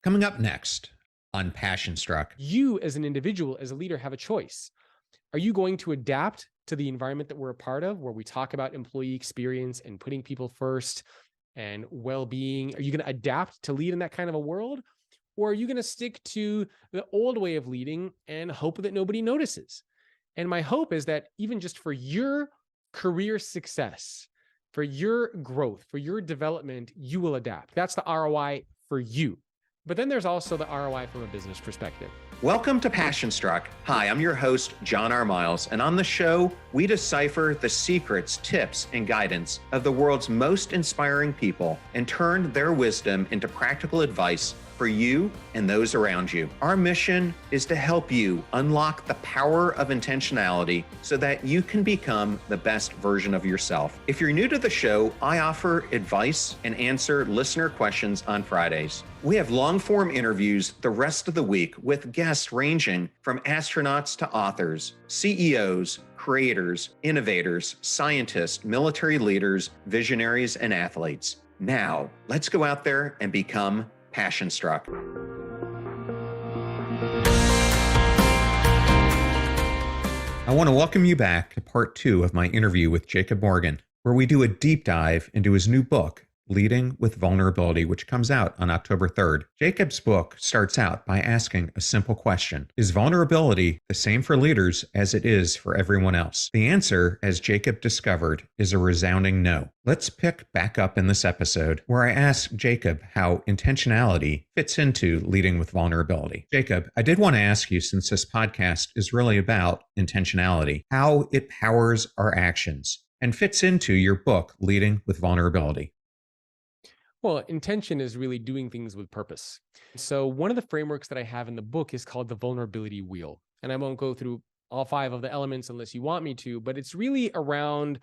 Coming up next on Passion Struck. You as an individual, as a leader, have a choice. Are you going to adapt to the environment that we're a part of, where we talk about employee experience and putting people first and well-being? Are you going to adapt to lead in that kind of a world? Or are you going to stick to the old way of leading and hope that nobody notices? And my hope is that even just for your career success, for your growth, for your development, you will adapt. That's the ROI for you. But then there's also the ROI from a business perspective. Welcome to Passion Struck. Hi, I'm your host, John R. Miles, and on the show, we decipher the secrets, tips, and guidance of the world's most inspiring people and turn their wisdom into practical advice for you and those around you. Our mission is to help you unlock the power of intentionality so that you can become the best version of yourself. If you're new to the show, I offer advice and answer listener questions on Fridays. We have long-form interviews the rest of the week with guests ranging from astronauts to authors, CEOs, creators, innovators, scientists, military leaders, visionaries, and athletes. Now, let's go out there and become Passion Struck. I want to welcome you back to part 2 of my interview with Jacob Morgan, where we do a deep dive into his new book, Leading with Vulnerability, which comes out on October 3rd. Jacob's book starts out by asking a simple question. Is vulnerability the same for leaders as it is for everyone else? The answer, as Jacob discovered, is a resounding no. Let's pick back up in this episode where I ask Jacob how intentionality fits into leading with vulnerability. Jacob, I did want to ask you, since this podcast is really about intentionality, how it powers our actions and fits into your book, Leading with Vulnerability. Well, intention is really doing things with purpose. So one of the frameworks that I have in the book is called the vulnerability wheel. And I won't go through all 5 of the elements unless you want me to, but it's really around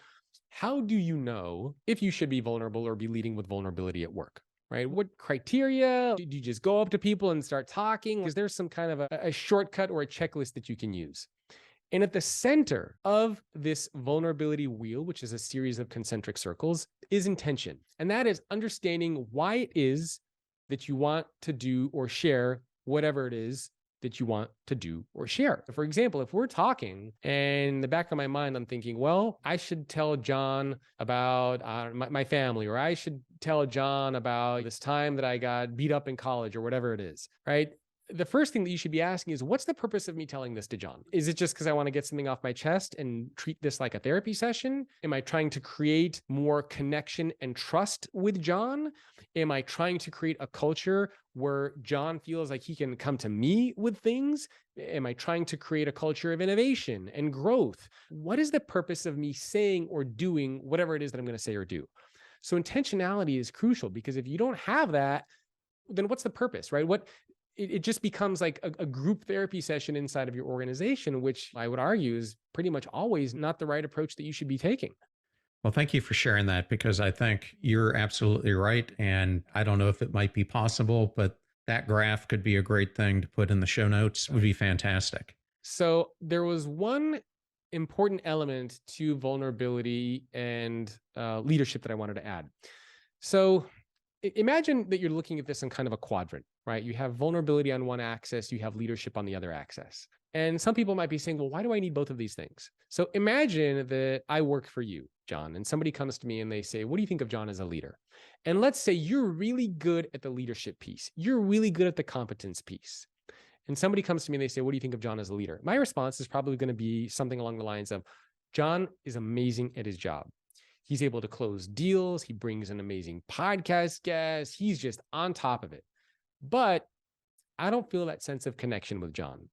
how do you know if you should be vulnerable or be leading with vulnerability at work, right? What criteria? Do you just go up to people and start talking? Is there some kind of a shortcut or a checklist that you can use? And at the center of this vulnerability wheel, which is a series of concentric circles, is intention. And that is understanding why it is that you want to do or share whatever it is that you want to do or share. For example, if we're talking and in the back of my mind, I'm thinking, well, I should tell John about my family, or I should tell John about this time that I got beat up in college or whatever it is, right? The first thing that you should be asking is, what's the purpose of me telling this to John? Is it just because I want to get something off my chest and treat this like a therapy session? Am I trying to create more connection and trust with John? Am I trying to create a culture where John feels like he can come to me with things? Am I trying to create a culture of innovation and growth? What is the purpose of me saying or doing whatever it is that I'm going to say or do? So intentionality is crucial, because if you don't have that, then what's the purpose, right? It just becomes like a group therapy session inside of your organization, which I would argue is pretty much always not the right approach that you should be taking. Well, thank you for sharing that, because I think you're absolutely right. And I don't know if it might be possible, but that graph could be a great thing to put in the show notes. It would be fantastic. So there was one important element to vulnerability and leadership that I wanted to add. So imagine that you're looking at this in kind of a quadrant, right? You have vulnerability on one axis, you have leadership on the other axis. And some people might be saying, well, why do I need both of these things? So imagine that I work for you, John, and somebody comes to me and they say, what do you think of John as a leader? And let's say you're really good at the leadership piece. You're really good at the competence piece. And somebody comes to me and they say, what do you think of John as a leader? My response is probably going to be something along the lines of, John is amazing at his job. He's able to close deals. He brings an amazing podcast guest. He's just on top of it. But I don't feel that sense of connection with John.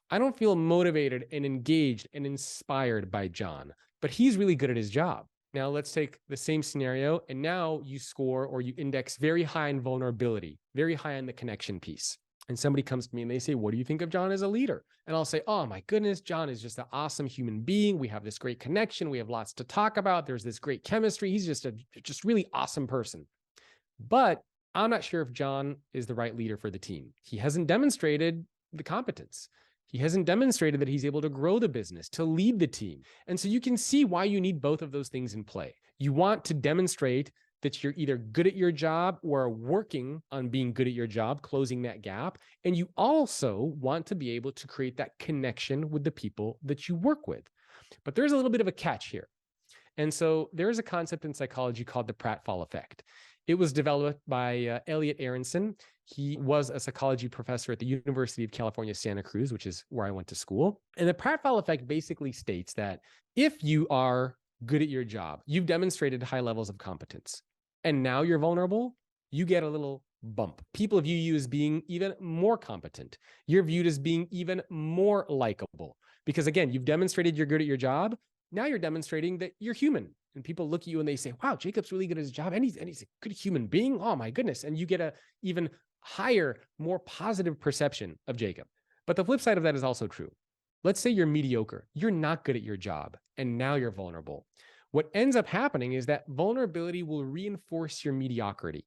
I don't feel motivated and engaged and inspired by John, but he's really good at his job. Now let's take the same scenario, and now you score or you index very high in vulnerability, very high on the connection piece. And somebody comes to me and they say, what do you think of John as a leader? And I'll say, oh my goodness, John is just an awesome human being. We have this great connection. We have lots to talk about. There's this great chemistry. He's just really awesome person. But I'm not sure if John is the right leader for the team. He hasn't demonstrated the competence. He hasn't demonstrated that he's able to grow the business, to lead the team. And so you can see why you need both of those things in play. You want to demonstrate that you're either good at your job or are working on being good at your job, closing that gap. And you also want to be able to create that connection with the people that you work with. But there's a little bit of a catch here. And so there's a concept in psychology called the Pratfall effect. It was developed by Elliot Aronson. He was a psychology professor at the University of California, Santa Cruz, which is where I went to school. And the Pratfall effect basically states that if you are good at your job, you've demonstrated high levels of competence, and now you're vulnerable, you get a little bump. People view you as being even more competent. You're viewed as being even more likable. Because again, you've demonstrated you're good at your job. Now you're demonstrating that you're human. And people look at you and they say, wow, Jacob's really good at his job. And he's a good human being. Oh my goodness. And you get a even higher, more positive perception of Jacob. But the flip side of that is also true. Let's say you're mediocre. You're not good at your job. And now you're vulnerable. What ends up happening is that vulnerability will reinforce your mediocrity.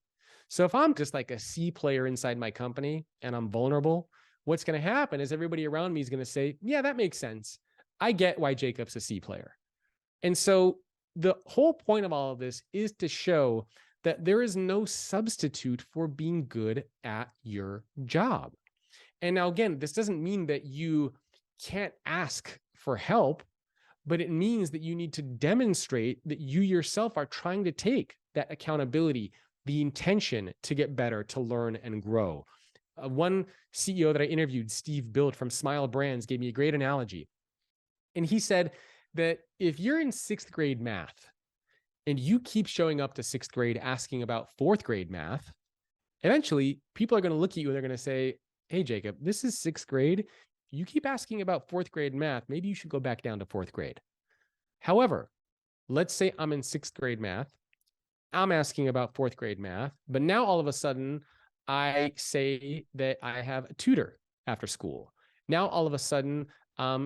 So if I'm just like a C player inside my company and I'm vulnerable, what's going to happen is everybody around me is going to say, yeah, that makes sense. I get why Jacob's a C player. And so the whole point of all of this is to show that there is no substitute for being good at your job. And now, again, this doesn't mean that you can't ask for help, but it means that you need to demonstrate that you yourself are trying to take that accountability, the intention to get better, to learn and grow. One CEO that I interviewed, Steve Bild from Smile Brands, gave me a great analogy. And he said that if you're in 6th grade math and you keep showing up to 6th grade asking about 4th grade math, eventually people are going to look at you and they're going to say, hey, Jacob, this is 6th grade. You keep asking about 4th grade math. Maybe you should go back down to 4th grade. However, let's say I'm in 6th grade math. I'm asking about 4th grade math, but now all of a sudden I say that I have a tutor after school. Now all of a sudden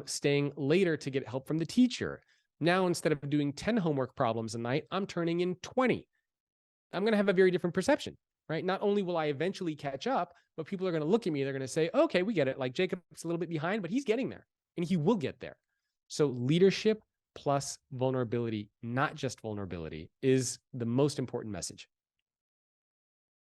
staying later to get help from the teacher. Now, instead of doing 10 homework problems a night, I'm turning in 20. I'm going to have a very different perception, right? Not only will I eventually catch up, but people are going to look at me. They're going to say, okay, we get it. Like Jacob's a little bit behind, but he's getting there and he will get there. So leadership plus vulnerability, not just vulnerability, is the most important message.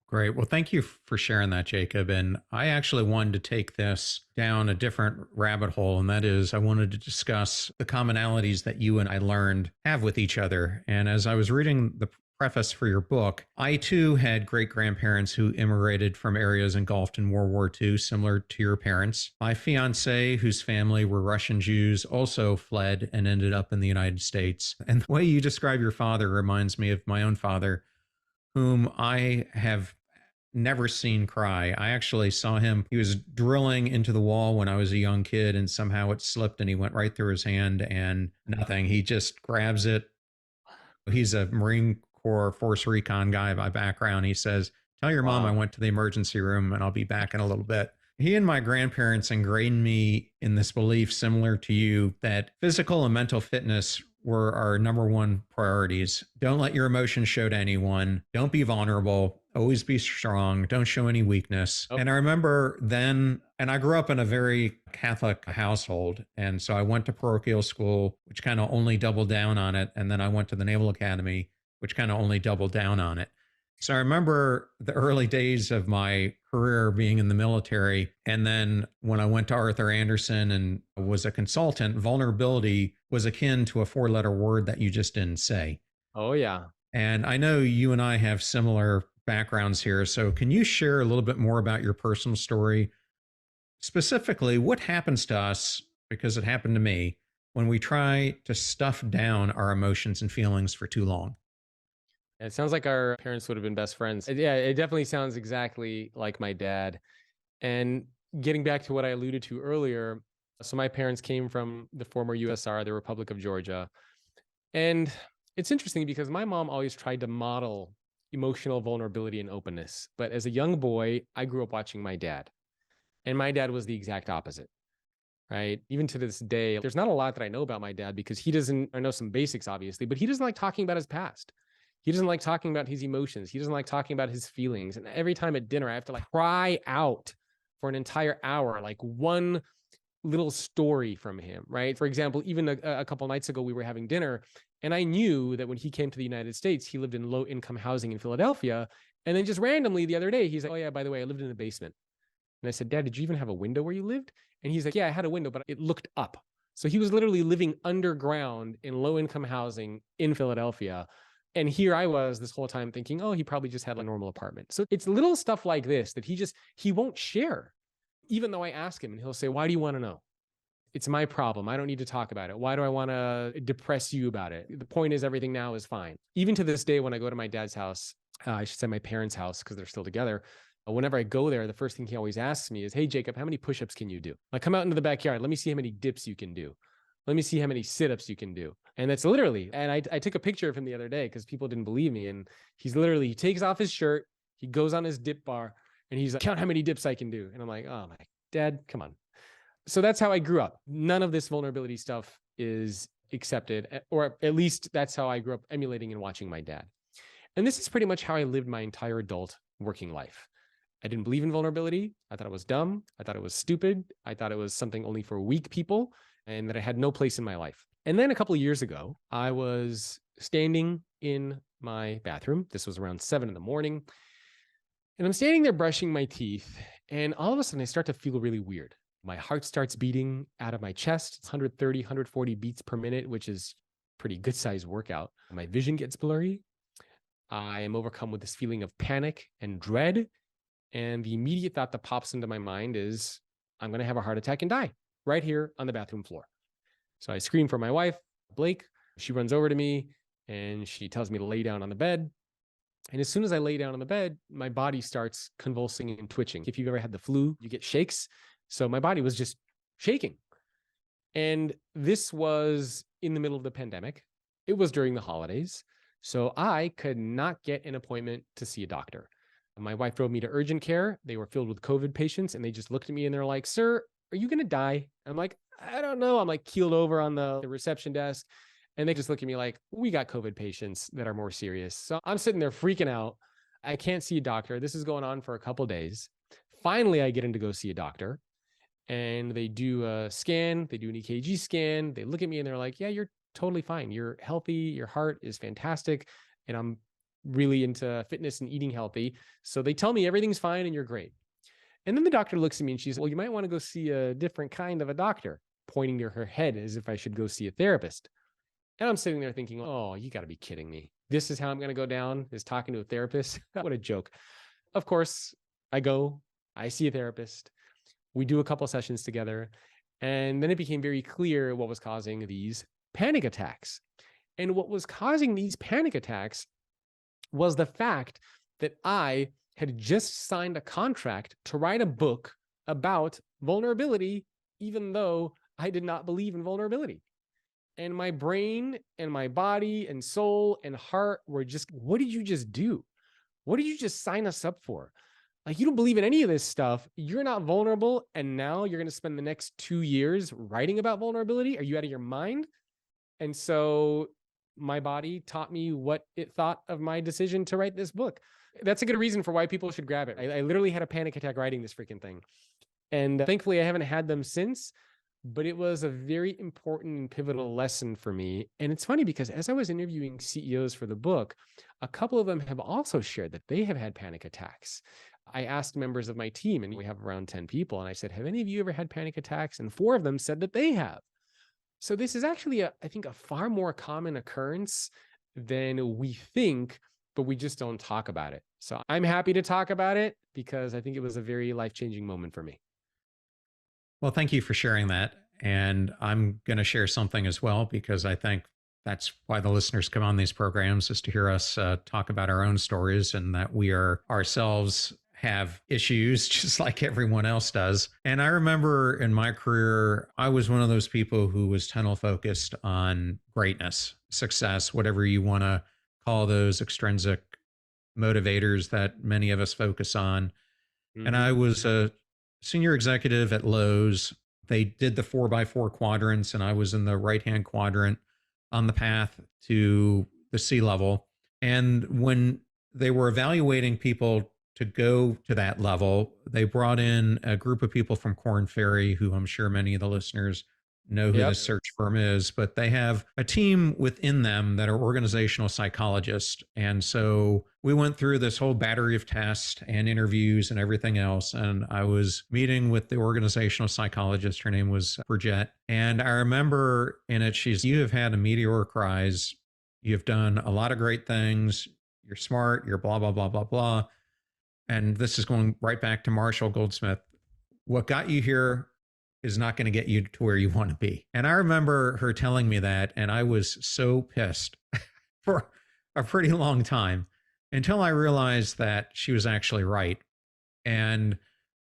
Great. Well, thank you for sharing that, Jacob. And I actually wanted to take this down a different rabbit hole, and that is I wanted to discuss the commonalities that you and I learned have with each other. And as I was reading the preface for your book, I too had great-grandparents who immigrated from areas engulfed in World War II, similar to your parents. My fiance, whose family were Russian Jews, also fled and ended up in the United States. And the way you describe your father reminds me of my own father, whom I have never seen cry. I actually saw him. He was drilling into the wall when I was a young kid, and somehow it slipped and he went right through his hand and nothing. He just grabs it. He's a Marine Corps Force Recon guy by background. He says, tell your mom I went to the emergency room and I'll be back in a little bit. He and my grandparents ingrained me in this belief, similar to you, that physical and mental fitness were our number one priorities. Don't let your emotions show to anyone. Don't be vulnerable. Always be strong. Don't show any weakness. And I remember then, and I grew up in a very Catholic household. And so I went to parochial school, which kind of only doubled down on it. And then I went to the Naval Academy, which kind of only doubled down on it. So I remember the early days of my career being in the military. And then when I went to Arthur Andersen and was a consultant, vulnerability was akin to a 4-letter word that you just didn't say. Oh, yeah. And I know you and I have similar backgrounds here. So can you share a little bit more about your personal story? Specifically, what happens to us, because it happened to me, when we try to stuff down our emotions and feelings for too long? It sounds like our parents would have been best friends. Yeah, it definitely sounds exactly like my dad. And getting back to what I alluded to earlier, so my parents came from the former USSR, the Republic of Georgia. And it's interesting because my mom always tried to model emotional vulnerability and openness. But as a young boy, I grew up watching my dad. And my dad was the exact opposite, right? Even to this day, there's not a lot that I know about my dad because he doesn't, I know some basics, obviously, but he doesn't like talking about his past. He doesn't like talking about his emotions. He doesn't like talking about his feelings. And every time at dinner, I have to like cry out for an entire hour, like one little story from him, right? For example, even a couple nights ago, we were having dinner, and I knew that when he came to the United States, he lived in low income housing in Philadelphia. And then just randomly the other day, he's like, oh yeah, by the way, I lived in a basement. And I said, Dad, did you even have a window where you lived? And he's like, yeah, I had a window, but it looked up. So he was literally living underground in low income housing in Philadelphia. And here I was this whole time thinking, oh, he probably just had a normal apartment. So it's little stuff like this that he won't share. Even though I ask him and he'll say, why do you want to know? It's my problem. I don't need to talk about it. Why do I want to depress you about it? The point is everything now is fine. Even to this day, when I go to my dad's house, I should say my parents' house because they're still together. Whenever I go there, the first thing he always asks me is, hey, Jacob, how many push-ups can you do? Like, come out into the backyard. Let me see how many dips you can do. Let me see how many sit-ups you can do. And that's literally, and I took a picture of him the other day because people didn't believe me. And he takes off his shirt, he goes on his dip bar, and he's like, count how many dips I can do. And I'm like, oh my Dad, come on. So that's how I grew up. None of this vulnerability stuff is accepted, or at least that's how I grew up emulating and watching my dad. And this is pretty much how I lived my entire adult working life. I didn't believe in vulnerability. I thought it was dumb. I thought it was stupid. I thought it was something only for weak people and that it had no place in my life. And then a couple of years ago, I was standing in my bathroom. This was around 7 a.m. And I'm standing there brushing my teeth. And all of a sudden, I start to feel really weird. My heart starts beating out of my chest. It's 130, 140 beats per minute, which is pretty good sized workout. My vision gets blurry. I am overcome with this feeling of panic and dread. And the immediate thought that pops into my mind is, I'm going to have a heart attack and die right here on the bathroom floor. So I scream for my wife, Blake. She runs over to me and she tells me to lay down on the bed. And as soon as I lay down on the bed, my body starts convulsing and twitching. If you've ever had the flu, you get shakes. So my body was just shaking. And this was in the middle of the pandemic. It was during the holidays. So I could not get an appointment to see a doctor. My wife drove me to urgent care. They were filled with COVID patients and they just looked at me and they're like, sir, are you going to die? I'm like, I don't know. I'm like keeled over on the reception desk. And they just look at me like, we got COVID patients that are more serious. So I'm sitting there freaking out. I can't see a doctor. This is going on for a couple of days. Finally, I get in to go see a doctor and they do a scan. They do an EKG scan. They look at me and they're like, yeah, you're totally fine. You're healthy. Your heart is fantastic. And I'm really into fitness and eating healthy. So they tell me everything's fine and you're great. And then the doctor looks at me and she's, well, you might want to go see a different kind of a doctor, pointing to her head as if I should go see a therapist. And I'm sitting there thinking, oh, you got to be kidding me. This is how I'm going to go down, is talking to a therapist. What a joke. Of course, I see a therapist. We do a couple sessions together. And then it became very clear what was causing these panic attacks. And what was causing these panic attacks was the fact that I had just signed a contract to write a book about vulnerability, even though I did not believe in vulnerability. And my brain and my body and soul and heart were just, what did you just do? What did you just sign us up for? Like, you don't believe in any of this stuff. You're not vulnerable. And now you're going to spend the next 2 years writing about vulnerability. Are you out of your mind? And so my body taught me what it thought of my decision to write this book. That's a good reason for why people should grab it. I literally had a panic attack writing this freaking thing. And thankfully I haven't had them since, but it was a very important and pivotal lesson for me. And it's funny because as I was interviewing CEOs for the book, a couple of them have also shared that they have had panic attacks. I asked members of my team, and we have around 10 people, and I said, have any of you ever had panic attacks? And 4 of them said that they have. So this is actually, I think, a far more common occurrence than we think, but we just don't talk about it. So I'm happy to talk about it because I think it was a very life-changing moment for me. Well, thank you for sharing that. And I'm going to share something as well, because I think that's why the listeners come on these programs, is to hear us talk about our own stories, and that we are ourselves have issues just like everyone else does. And I remember in my career, I was one of those people who was tunnel focused on greatness, success, whatever you want to call those extrinsic motivators that many of us focus on. Mm-hmm. And I was a senior executive at Lowe's. They did the 4x4 quadrants, and I was in the right-hand quadrant on the path to the C-level. And when they were evaluating people to go to that level. They brought in a group of people from Korn Ferry, who I'm sure many of the listeners know who Yep. this search firm is, but they have a team within them that are organizational psychologists. And so we went through this whole battery of tests and interviews and everything else. And I was meeting with the organizational psychologist. Her name was Bridget. And I remember in it, you have had a meteoric rise. You've done a lot of great things. You're smart. You're blah, blah, blah, blah, blah. And this is going right back to Marshall Goldsmith. What got you here is not going to get you to where you want to be. And I remember her telling me that, and I was so pissed for a pretty long time until I realized that she was actually right. And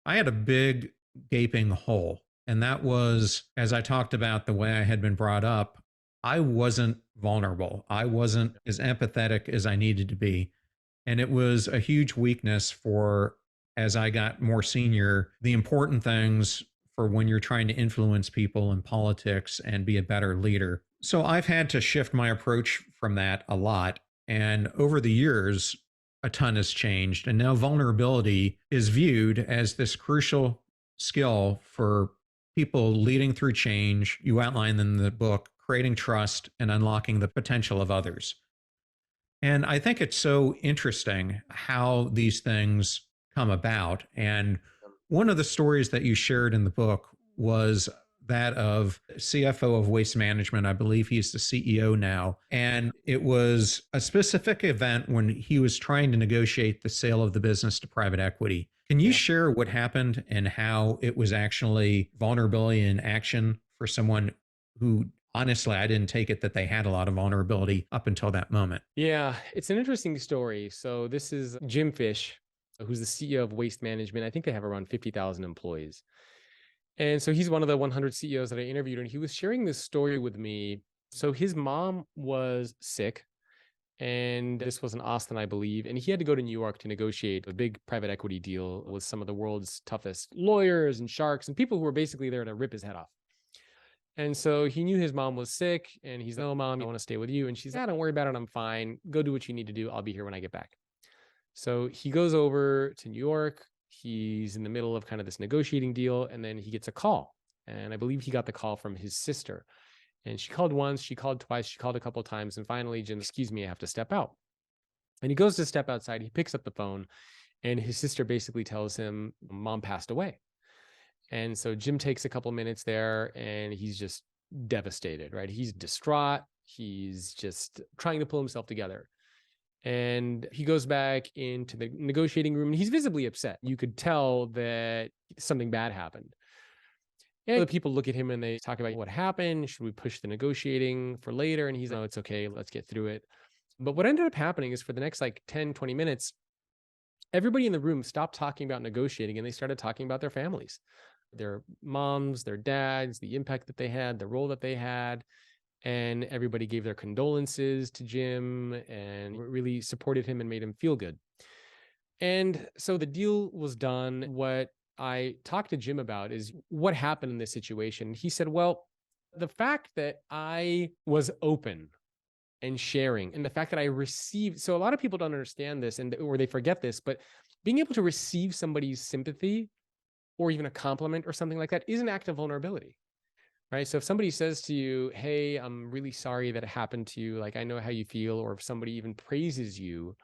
I had a big gaping hole. And that was, as I talked about the way I had been brought up, I wasn't vulnerable. I wasn't as empathetic as I needed to be. And it was a huge weakness for, as I got more senior, the important things for when you're trying to influence people in politics and be a better leader. So I've had to shift my approach from that a lot. And over the years, a ton has changed. And now vulnerability is viewed as this crucial skill for people leading through change. You outline in the book, creating trust and unlocking the potential of others. And I think it's so interesting how these things come about. And one of the stories that you shared in the book was that of CFO of Waste Management. I believe he's the CEO now. And it was a specific event when he was trying to negotiate the sale of the business to private equity. Can you share what happened and how it was actually vulnerability in action for someone who, honestly, I didn't take it that they had a lot of vulnerability up until that moment? Yeah, it's an interesting story. So this is Jim Fish, who's the CEO of Waste Management. I think they have around 50,000 employees. And so he's one of the 100 CEOs that I interviewed, and he was sharing this story with me. So his mom was sick, and this was in Austin, I believe, and he had to go to New York to negotiate a big private equity deal with some of the world's toughest lawyers and sharks and people who were basically there to rip his head off. And so he knew his mom was sick, and he's, "No, mom, I want to stay with you." And she's, "Don't worry about it. I'm fine. Go do what you need to do. I'll be here when I get back." So he goes over to New York. He's in the middle of kind of this negotiating deal, and then he gets a call. And I believe he got the call from his sister. And she called once, she called twice, she called a couple of times. And finally, Jim, "Excuse me, I have to step out." And he goes to step outside. He picks up the phone, and his sister basically tells him, "Mom passed away." And so Jim takes a couple minutes there, and he's just devastated, right? He's distraught. He's just trying to pull himself together. And he goes back into the negotiating room, and he's visibly upset. You could tell that something bad happened. And the people look at him and they talk about what happened. Should we push the negotiating for later? And he's, "No, it's okay. Let's get through it." But what ended up happening is for the next like 10, 20 minutes, everybody in the room stopped talking about negotiating and they started talking about their families, their moms, their dads, the impact that they had, the role that they had. And everybody gave their condolences to Jim and really supported him and made him feel good. And so the deal was done. What I talked to Jim about is what happened in this situation. He said, "Well, the fact that I was open and sharing, and the fact that I received," so a lot of people don't understand this or they forget this, but being able to receive somebody's sympathy or even a compliment or something like that is an act of vulnerability. Right. So if somebody says to you, "Hey, I'm really sorry that it happened to you. Like, I know how you feel," or if somebody even praises you,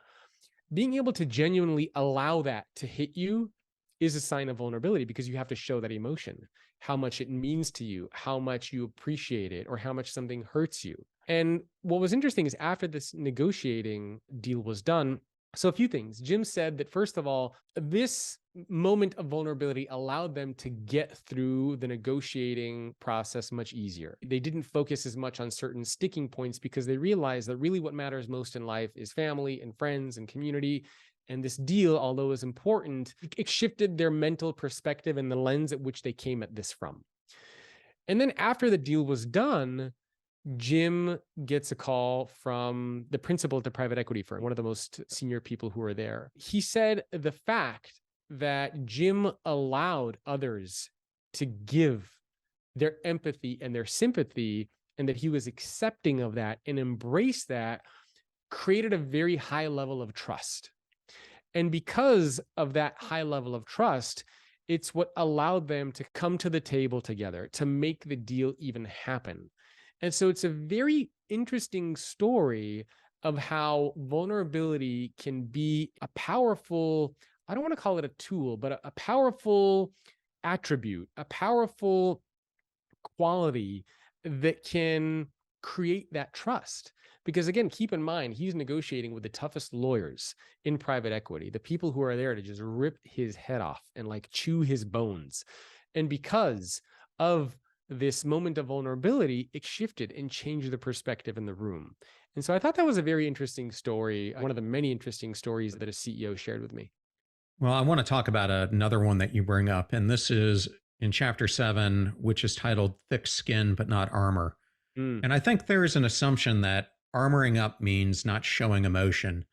being able to genuinely allow that to hit you is a sign of vulnerability because you have to show that emotion, how much it means to you, how much you appreciate it, or how much something hurts you. And what was interesting is after this negotiating deal was done, so a few things. Jim said that, first of all, this moment of vulnerability allowed them to get through the negotiating process much easier. They didn't focus as much on certain sticking points because they realized that really what matters most in life is family and friends and community. And this deal, although it was important, it shifted their mental perspective and the lens at which they came at this from. And then after the deal was done, Jim gets a call from the principal at the private equity firm, one of the most senior people who are there. He said the fact that Jim allowed others to give their empathy and their sympathy, and that he was accepting of that and embraced that, created a very high level of trust. And because of that high level of trust, it's what allowed them to come to the table together, to make the deal even happen. And so it's a very interesting story of how vulnerability can be a powerful, I don't want to call it a tool, but a powerful attribute, a powerful quality that can create that trust. Because again, keep in mind, he's negotiating with the toughest lawyers in private equity, the people who are there to just rip his head off and like chew his bones. And because of this moment of vulnerability, it shifted and changed the perspective in the room. And so I thought that was a very interesting story, one of the many interesting stories that a CEO shared with me. Well, I want to talk about another one that you bring up, and this is in chapter 7, which is titled Thick Skin But Not Armor. Mm. And I think there is an assumption that armoring up means not showing emotion.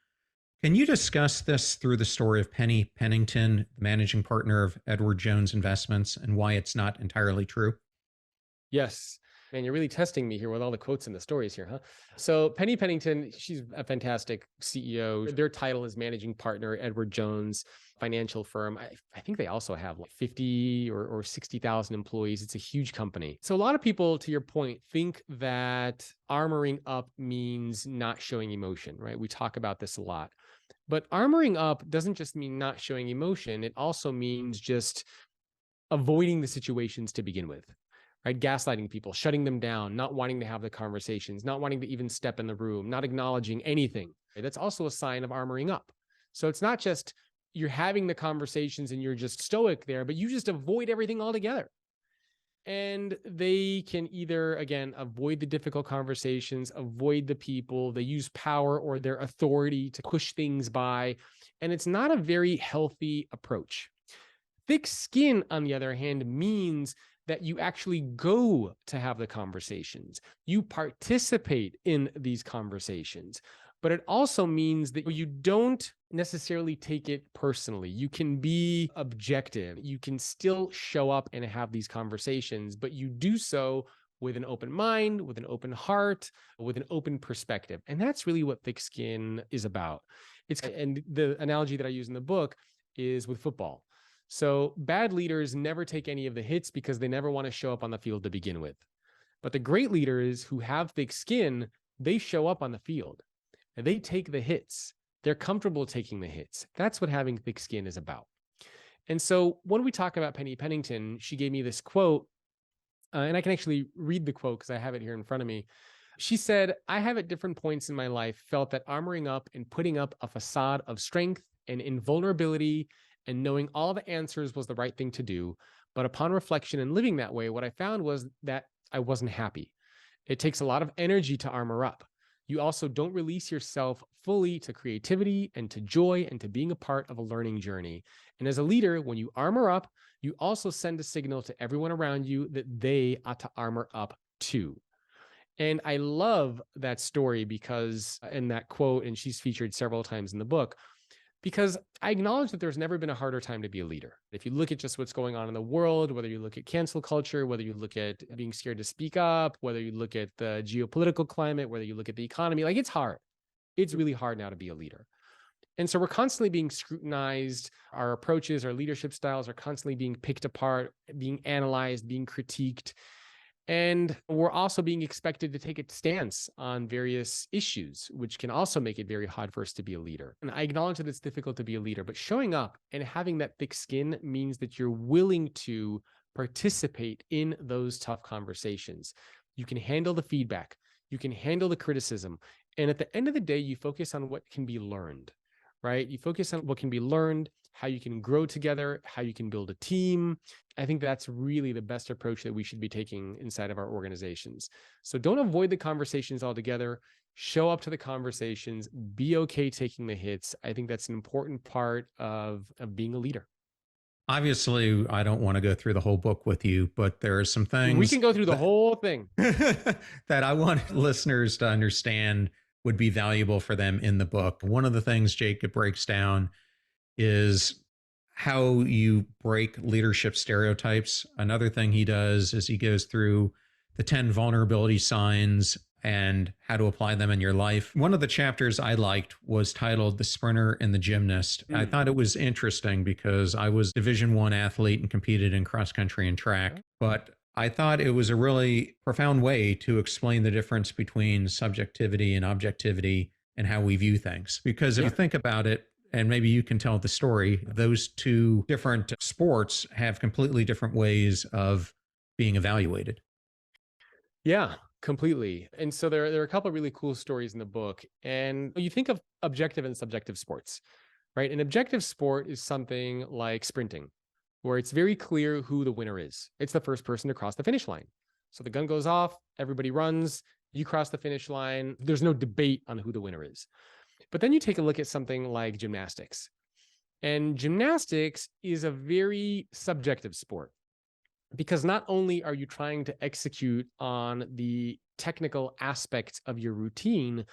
Can you discuss this through the story of Penny Pennington, the managing partner of Edward Jones Investments, and why it's not entirely true? Yes. Man, you're really testing me here with all the quotes and the stories here, huh? So Penny Pennington, she's a fantastic CEO. Their title is managing partner, Edward Jones financial firm. I think they also have like 50 or 60,000 employees. It's a huge company. So a lot of people, to your point, think that armoring up means not showing emotion, right? We talk about this a lot. But armoring up doesn't just mean not showing emotion. It also means just avoiding the situations to begin with, right? Gaslighting people, shutting them down, not wanting to have the conversations, not wanting to even step in the room, not acknowledging anything. That's also a sign of armoring up. So it's not just you're having the conversations and you're just stoic there, but you just avoid everything altogether. And they can either, again, avoid the difficult conversations, avoid the people, they use power or their authority to push things by. And it's not a very healthy approach. Thick skin, on the other hand, means that you actually go to have the conversations. You participate in these conversations. But it also means that you don't necessarily take it personally. You can be objective. You can still show up and have these conversations, but you do so with an open mind, with an open heart, with an open perspective. And that's really what thick skin is about. And the analogy that I use in the book is with football. So bad leaders never take any of the hits because they never want to show up on the field to begin with. But the great leaders who have thick skin, they show up on the field and they take the hits. They're comfortable taking the hits. That's what having thick skin is about. And so when we talk about Penny Pennington, she gave me this quote, and I can actually read the quote because I have it here in front of me. She said, "I have at different points in my life felt that armoring up and putting up a facade of strength and invulnerability and knowing all the answers was the right thing to do. But upon reflection and living that way, what I found was that I wasn't happy. It takes a lot of energy to armor up. You also don't release yourself fully to creativity and to joy and to being a part of a learning journey. And as a leader, when you armor up, you also send a signal to everyone around you that they ought to armor up too." And I love that story because, in that quote, and she's featured several times in the book, because I acknowledge that there's never been a harder time to be a leader. If you look at just what's going on in the world, whether you look at cancel culture, whether you look at being scared to speak up, whether you look at the geopolitical climate, whether you look at the economy, like it's hard. It's really hard now to be a leader. And so we're constantly being scrutinized. Our approaches, our leadership styles are constantly being picked apart, being analyzed, being critiqued. And we're also being expected to take a stance on various issues, which can also make it very hard for us to be a leader. And I acknowledge that it's difficult to be a leader, but showing up and having that thick skin means that you're willing to participate in those tough conversations. You can handle the feedback, you can handle the criticism. And at the end of the day, you focus on what can be learned, right? You focus on what can be learned, how you can grow together, how you can build a team. I think that's really the best approach that we should be taking inside of our organizations. So don't avoid the conversations altogether. Show up to the conversations. Be okay taking the hits. I think that's an important part of being a leader. Obviously, I don't want to go through the whole book with you, but there are some things We can go through the whole thing that I want listeners to understand would be valuable for them in the book. One of the things Jacob breaks down is how you break leadership stereotypes. Another thing he does is he goes through the 10 vulnerability signs and how to apply them in your life. One of the chapters I liked was titled The Sprinter and the Gymnast. I thought it was interesting because I was Division I athlete and competed in cross country and track, but I thought it was a really profound way to explain the difference between subjectivity and objectivity and how we view things. Because if you think about it, and maybe you can tell the story, those two different sports have completely different ways of being evaluated. Yeah, completely. And so there are a couple of really cool stories in the book. And you think of objective and subjective sports, right? An objective sport is something like sprinting, where it's very clear who the winner is. It's the first person to cross the finish line. So the gun goes off, everybody runs, you cross the finish line. There's no debate on who the winner is. But then you take a look at something like gymnastics. And gymnastics is a very subjective sport because not only are you trying to execute on the technical aspects of your routine,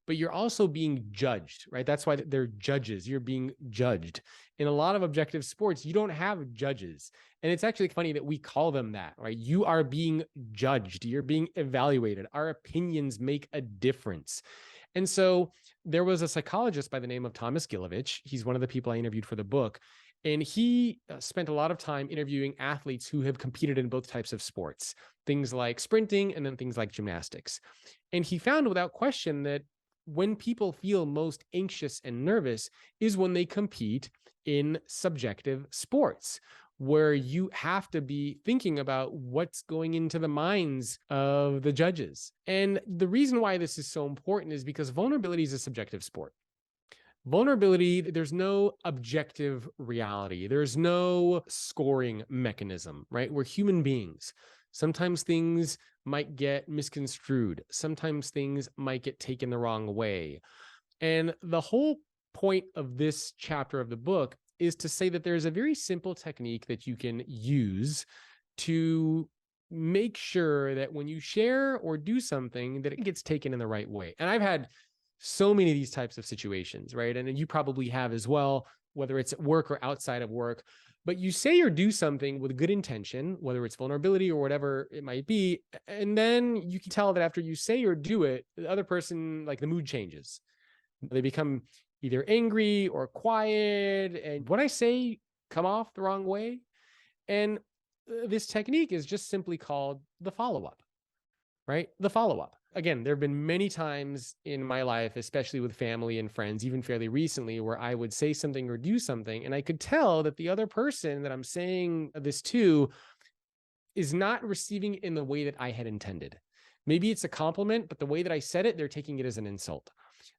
but you're also being judged, right? That's why they're judges. You're being judged. In a lot of objective sports, you don't have judges. And it's actually funny that we call them that, right? You are being judged. You're being evaluated. Our opinions make a difference. And so there was a psychologist by the name of Thomas Gilovich. He's one of the people I interviewed for the book. And he spent a lot of time interviewing athletes who have competed in both types of sports, things like sprinting and then things like gymnastics. And he found without question that when people feel most anxious and nervous is when they compete in subjective sports, where you have to be thinking about what's going into the minds of the judges. And the reason why this is so important is because vulnerability is a subjective sport. Vulnerability, there's no objective reality. There's no scoring mechanism, right? We're human beings. Sometimes things might get misconstrued. Sometimes things might get taken the wrong way. And the whole point of this chapter of the book is to say that there's a very simple technique that you can use to make sure that when you share or do something, that it gets taken in the right way. And I've had so many of these types of situations, right? And you probably have as well, whether it's at work or outside of work. But you say or do something with good intention, whether it's vulnerability or whatever it might be. And then you can tell that after you say or do it, the other person, like the mood changes. They become either angry or quiet. And what I say come off the wrong way. And this technique is just simply called the follow-up, right? The follow-up. Again, there have been many times in my life, especially with family and friends, even fairly recently, where I would say something or do something, and I could tell that the other person that I'm saying this to is not receiving it in the way that I had intended. Maybe it's a compliment, but the way that I said it, they're taking it as an insult.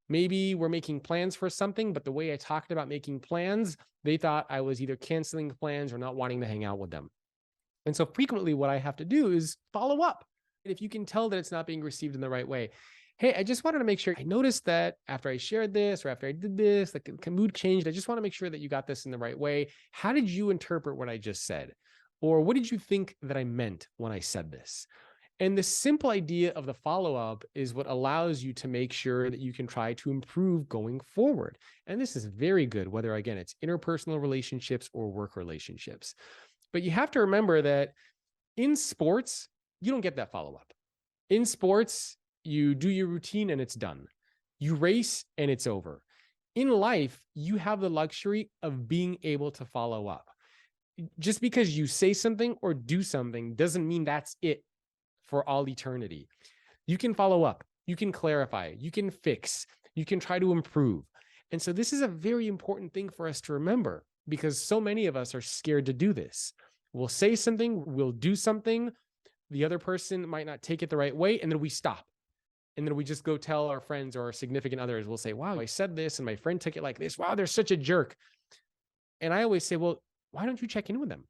Maybe we're making plans for something, but the way I talked about making plans, they thought I was either canceling plans or not wanting to hang out with them. And so frequently what I have to do is follow up. If you can tell that it's not being received in the right way, hey, I just wanted to make sure I noticed that after I shared this or after I did this, the mood changed. I just want to make sure that you got this in the right way. How did you interpret what I just said? Or what did you think that I meant when I said this? And the simple idea of the follow-up is what allows you to make sure that you can try to improve going forward. And this is very good, whether, again, it's interpersonal relationships or work relationships. But you have to remember that in sports, you don't get that follow-up. In sports, you do your routine and it's done. You race and it's over. In life, you have the luxury of being able to follow up. Just because you say something or do something doesn't mean that's it for all eternity. You can follow up, you can clarify, you can fix, you can try to improve. And so this is a very important thing for us to remember because so many of us are scared to do this. We'll say something, we'll do something, the other person might not take it the right way, and then we stop. And then we just go tell our friends or our significant others, we'll say, wow, I said this and my friend took it like this. Wow, they're such a jerk. And I always say, well, why don't you check in with them?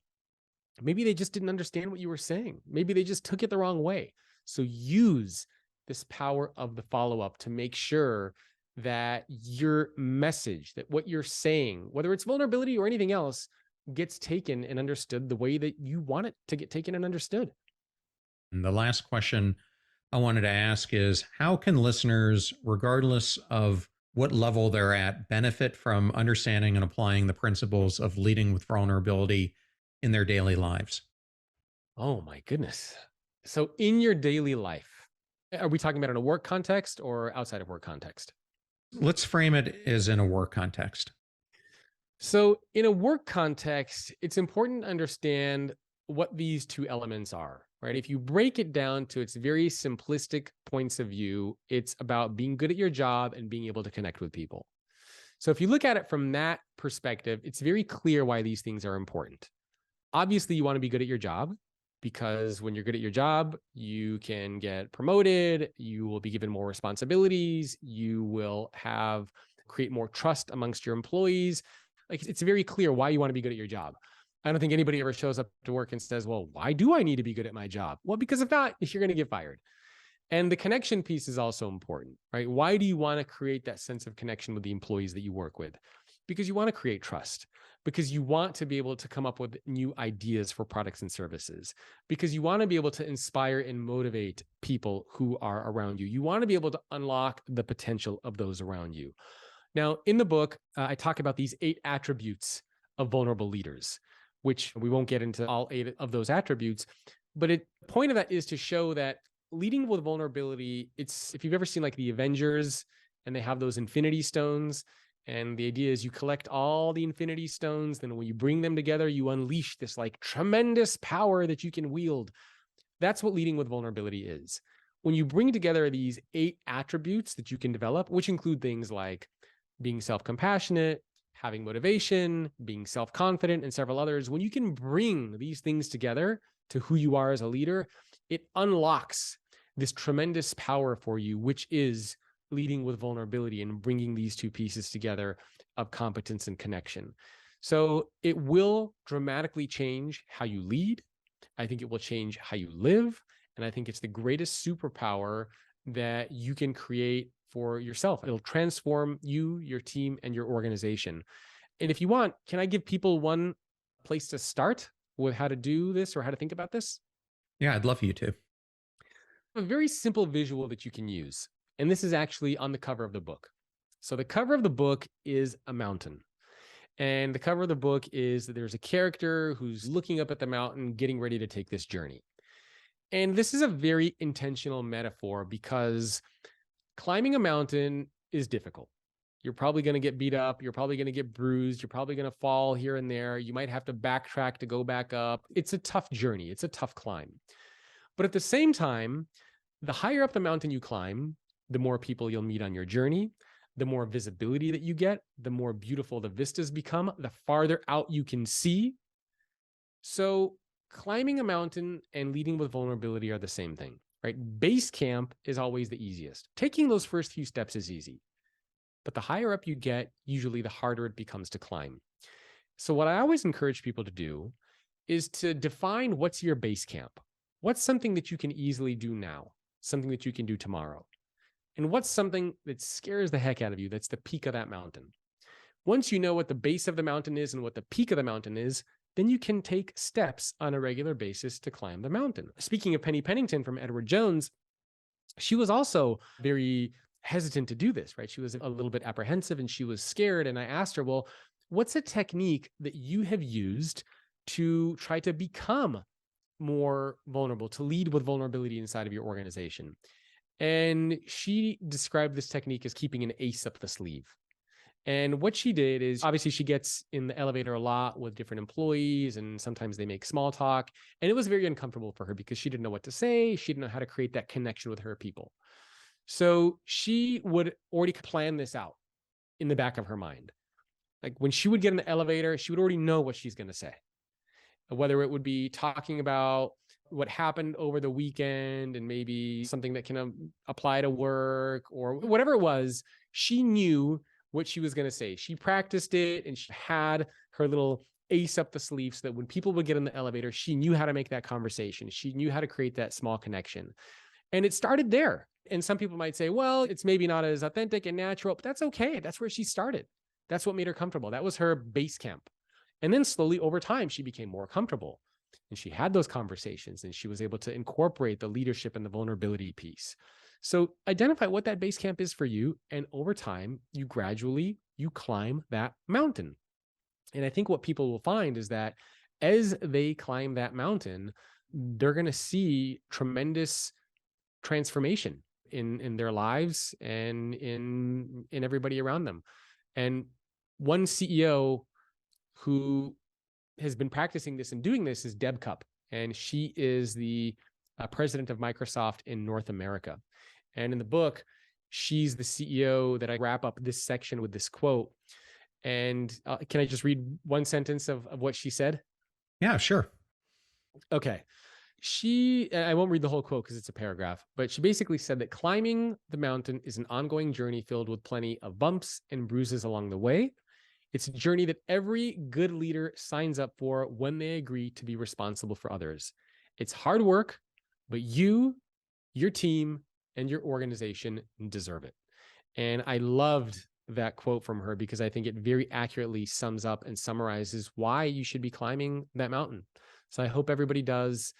Maybe they just didn't understand what you were saying. Maybe they just took it the wrong way. So use this power of the follow-up to make sure that your message, that what you're saying, whether it's vulnerability or anything else, gets taken and understood the way that you want it to get taken and understood. And the last question I wanted to ask is, how can listeners, regardless of what level they're at, benefit from understanding and applying the principles of leading with vulnerability in their daily lives? Oh my goodness. So in your daily life, Are we talking about in a work context or outside of work context? Let's frame it as in a work context. So, in a work context, it's important to understand what these two elements are, right? If you break it down to its very simplistic points of view, it's about being good at your job and being able to connect with people. So, if you look at it from that perspective, it's very clear why these things are important. Obviously, you want to be good at your job because when you're good at your job, you can get promoted, you will be given more responsibilities, you will create more trust amongst your employees. Like, it's very clear why you want to be good at your job. I don't think anybody ever shows up to work and says, well, why do I need to be good at my job? Well, because if not, you're going to get fired. And the connection piece is also important, right? Why do you want to create that sense of connection with the employees that you work with? Because you want to create trust, because you want to be able to come up with new ideas for products and services, because you want to be able to inspire and motivate people who are around you. You want to be able to unlock the potential of those around you. Now, in the book, I talk about these 8 attributes of vulnerable leaders, which we won't get into all 8 of those attributes. But the point of that is to show that leading with vulnerability, it's, if you've ever seen like the Avengers and they have those infinity stones, and the idea is you collect all the infinity stones, then when you bring them together, you unleash this like tremendous power that you can wield. That's what leading with vulnerability is. When you bring together these 8 attributes that you can develop, which include things like being self-compassionate, having motivation, being self-confident, and several others, when you can bring these things together to who you are as a leader, it unlocks this tremendous power for you, which is leading with vulnerability and bringing these 2 pieces together of competence and connection. So it will dramatically change how you lead. I think it will change how you live. And I think it's the greatest superpower that you can create for yourself. It'll transform you, your team, and your organization. And if you want, can I give people one place to start with how to do this or how to think about this? Yeah, I'd love you to. A very simple visual that you can use. And this is actually on the cover of the book. So the cover of the book is a mountain. And the cover of the book is that there's a character who's looking up at the mountain, getting ready to take this journey. And this is a very intentional metaphor because climbing a mountain is difficult. You're probably going to get beat up. You're probably going to get bruised. You're probably going to fall here and there. You might have to backtrack to go back up. It's a tough journey. It's a tough climb. But at the same time, the higher up the mountain you climb, the more people you'll meet on your journey, the more visibility that you get, the more beautiful the vistas become, the farther out you can see. So climbing a mountain and leading with vulnerability are the same thing, right? Base camp is always the easiest. Taking those first few steps is easy. But the higher up you get, usually the harder it becomes to climb. So what I always encourage people to do is to define what's your base camp. What's something that you can easily do now? Something that you can do tomorrow? And what's something that scares the heck out of you that's the peak of that mountain? Once you know what the base of the mountain is and what the peak of the mountain is, then you can take steps on a regular basis to climb the mountain. Speaking of Penny Pennington from Edward Jones, she was also very hesitant to do this, right? She was a little bit apprehensive and she was scared. And I asked her, well, what's a technique that you have used to try to become more vulnerable, to lead with vulnerability inside of your organization? And she described this technique as keeping an ace up the sleeve. And what she did is, obviously she gets in the elevator a lot with different employees and sometimes they make small talk. And it was very uncomfortable for her because she didn't know what to say. She didn't know how to create that connection with her people. So she would already plan this out in the back of her mind. Like when she would get in the elevator, she would already know what she's going to say. Whether it would be talking about what happened over the weekend and maybe something that can apply to work or whatever it was, she knew what she was going to say. She practiced it and she had her little ace up the sleeve so that when people would get in the elevator, she knew how to make that conversation. She knew how to create that small connection. And it started there. And some people might say, well, it's maybe not as authentic and natural, but that's okay. That's where she started. That's what made her comfortable. That was her base camp. And then slowly over time, she became more comfortable and she had those conversations and she was able to incorporate the leadership and the vulnerability piece. So identify what that base camp is for you. And over time, you climb that mountain. And I think what people will find is that as they climb that mountain, they're going to see tremendous transformation in their lives and in everybody around them. And one CEO who has been practicing this and doing this is Deb Cupp, and she is the president of Microsoft in North America. And in the book, she's the CEO that I wrap up this section with this quote. And can I just read one sentence of what she said? Yeah, sure. Okay. I won't read the whole quote because it's a paragraph, but she basically said that climbing the mountain is an ongoing journey filled with plenty of bumps and bruises along the way. It's a journey that every good leader signs up for when they agree to be responsible for others. It's hard work, but you, your team, and your organization deserve it. And I loved that quote from her because I think it very accurately sums up and summarizes why you should be climbing that mountain. So I hope everybody does.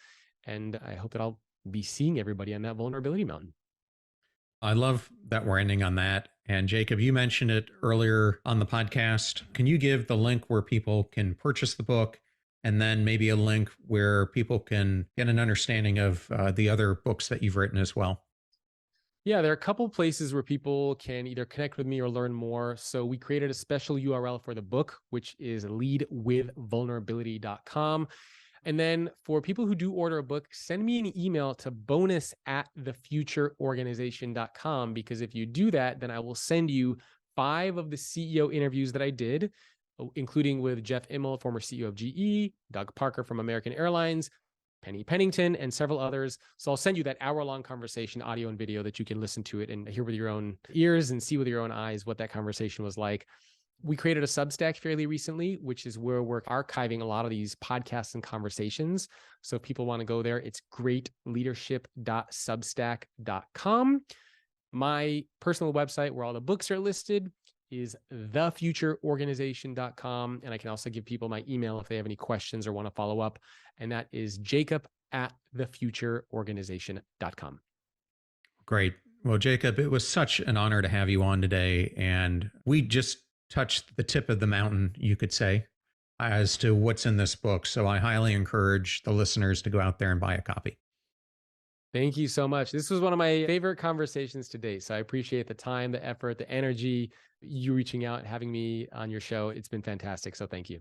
And I hope that I'll be seeing everybody on that vulnerability mountain. I love that we're ending on that. And Jacob, you mentioned it earlier on the podcast. Can you give the link where people can purchase the book, and then maybe a link where people can get an understanding of the other books that you've written as well? Yeah, there are a couple places where people can either connect with me or learn more. So we created a special URL for the book, which is leadwithvulnerability.com. And then for people who do order a book, send me an email to bonus@thefutureorganization.com, because if you do that, then I will send you 5 of the CEO interviews that I did, including with Jeff Immel, former CEO of GE, Doug Parker from American Airlines, Penny Pennington, and several others. So I'll send you that hour-long conversation, audio and video, that you can listen to it and hear with your own ears and see with your own eyes what that conversation was like. We created a Substack fairly recently, which is where we're archiving a lot of these podcasts and conversations. So if people want to go there, it's greatleadership.substack.com. My personal website, where all the books are listed, is thefutureorganization.com. And I can also give people my email if they have any questions or want to follow up. And that is jacob@thefutureorganization.com. Great. Well, Jacob, it was such an honor to have you on today. And we just touched the tip of the mountain, you could say, as to what's in this book. So I highly encourage the listeners to go out there and buy a copy. Thank you so much. This was one of my favorite conversations to date. So I appreciate the time, the effort, the energy, you reaching out, having me on your show. It's been fantastic. So thank you.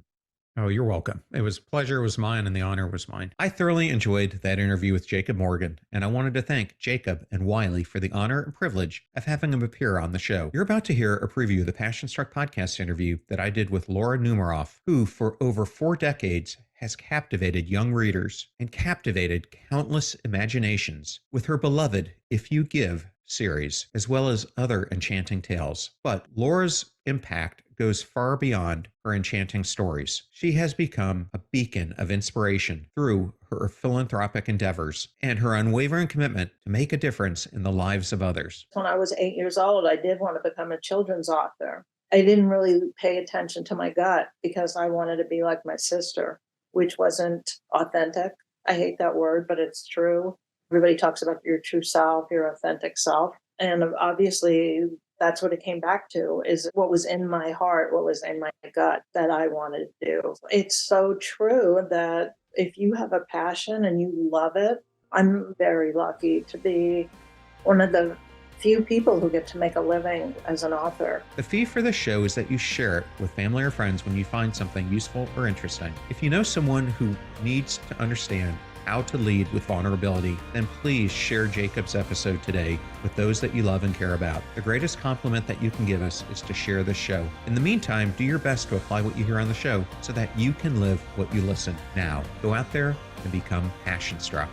Oh, you're welcome. It was pleasure was mine, and the honor was mine. I thoroughly enjoyed that interview with Jacob Morgan, and I wanted to thank Jacob and Wiley for the honor and privilege of having him appear on the show. You're about to hear a preview of the Passion Struck podcast interview that I did with Laura Numeroff, who for over 4 decades has captivated young readers and captivated countless imaginations with her beloved If You Give series, as well as other enchanting tales. But Laura's impact goes far beyond her enchanting stories. She has become a beacon of inspiration through her philanthropic endeavors and her unwavering commitment to make a difference in the lives of others. When I was 8 years old, I did want to become a children's author. I didn't really pay attention to my gut because I wanted to be like my sister, which wasn't authentic. I hate that word, but it's true. Everybody talks about your true self, your authentic self. And obviously, that's what it came back to, is what was in my heart, what was in my gut that I wanted to do. It's so true that if you have a passion and you love it, I'm very lucky to be one of the few people who get to make a living as an author. The fee for this show is that you share it with family or friends when you find something useful or interesting. If you know someone who needs to understand how to lead with vulnerability, then please share Jacob's episode today with those that you love and care about. The greatest compliment that you can give us is to share this show. In the meantime, do your best to apply what you hear on the show so that you can live what you listen. Now, go out there and become passion struck.